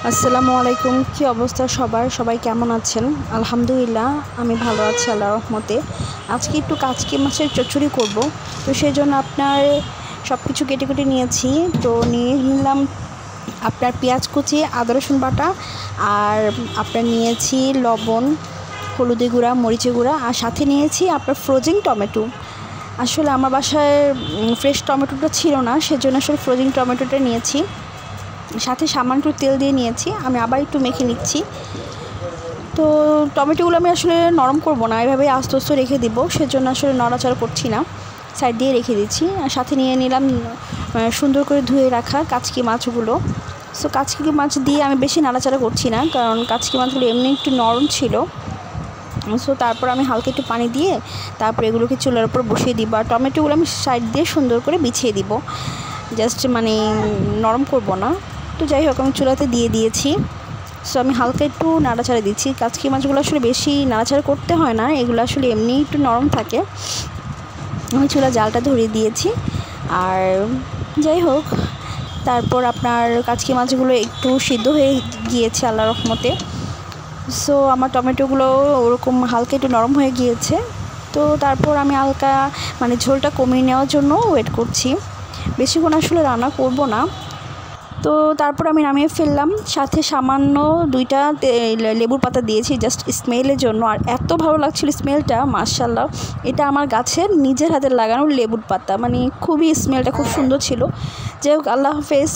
আসসালামু আলাইকুম। কী অবস্থা সবার? সবাই কেমন আছেন? আলহামদুলিল্লাহ আমি ভালো আছি আল্লাহর রহমতে। আজকে একটু কাচকি মাছের চচ্চড়ি করব, তো সেই জন্য আপনার সব কিছু কেটে কেটে নিয়েছি। তো নিয়ে নিলাম আপনার পেঁয়াজ কুচি, আদা রসুন বাটা, আর আপনার নিয়েছি লবণ, হলুদের গুঁড়া, মরিচের গুঁড়া, আর সাথে নিয়েছি আপনার ফ্রোজেন টমেটো। আসলে আমার বাসায় ফ্রেশ টমেটোটা ছিল না, সেজন্য আসলে ফ্রোজেন টমেটোটা নিয়েছি। সাথে সামান্য একটু তেল দিয়ে নিয়েছি, আমি আবার একটু মেখে নিচ্ছি। তো টমেটোগুলো আমি আসলে নরম করব না, এভাবে আস্তে আস্তে রেখে দিব, সেজন্য আসলে নড়াচড়া করছি না, সাইড দিয়ে রেখে দিচ্ছি। আর সাথে নিয়ে নিলাম সুন্দর করে ধুয়ে রাখা কাচকি মাছগুলো। সো কাচকি মাছ দিয়ে আমি বেশি নাড়াচাড়া করছি না, কারণ কাচকি মাছগুলো এমনি একটু নরম ছিল। সো তারপর আমি হালকা একটু পানি দিয়ে তারপর এগুলোকে চুলার উপর বসিয়ে দিব, আর টমেটোগুলো আমি সাইড দিয়ে সুন্দর করে বিছিয়ে দিব, জাস্ট মানে নরম করব না। তো যাই হোক, আমি চুলাতে দিয়ে দিয়েছি। সো আমি হালকা একটু নাড়াচাড়া দিচ্ছি। কাচকি মাছগুলো আসলে বেশি নাড়াচাড়া করতে হয় না, এগুলো আসলে এমনি একটু নরম থাকে। আমি চুলা জালটা ধরিয়ে দিয়েছি। আর যাই হোক, তারপর আপনার কাচকি মাছগুলো একটু সিদ্ধ হয়ে গিয়েছে আল্লাহর রহমতে। সো আমার টমেটোগুলো ওরকম হালকা একটু নরম হয়ে গিয়েছে। তো তারপর আমি হালকা মানে ঝোলটা কমিয়ে নেওয়ার জন্য ওয়েট করছি, বেশিক্ষণ আসলে রান্না করব না। তো তারপর আমি নামিয়ে ফেললাম, সাথে সামান্য 2টা লেবুর পাতা দিয়েছি জাস্ট স্মেলের জন্য। আর এত ভালো লাগছিল স্মেলটা, মাশাআল্লাহ। এটা আমার গাছের নিজের হাতে লাগানো লেবুর পাতা, মানে খুবই স্মেলটা খুব সুন্দর ছিল। যাই হোক, আল্লাহ হাফেজ।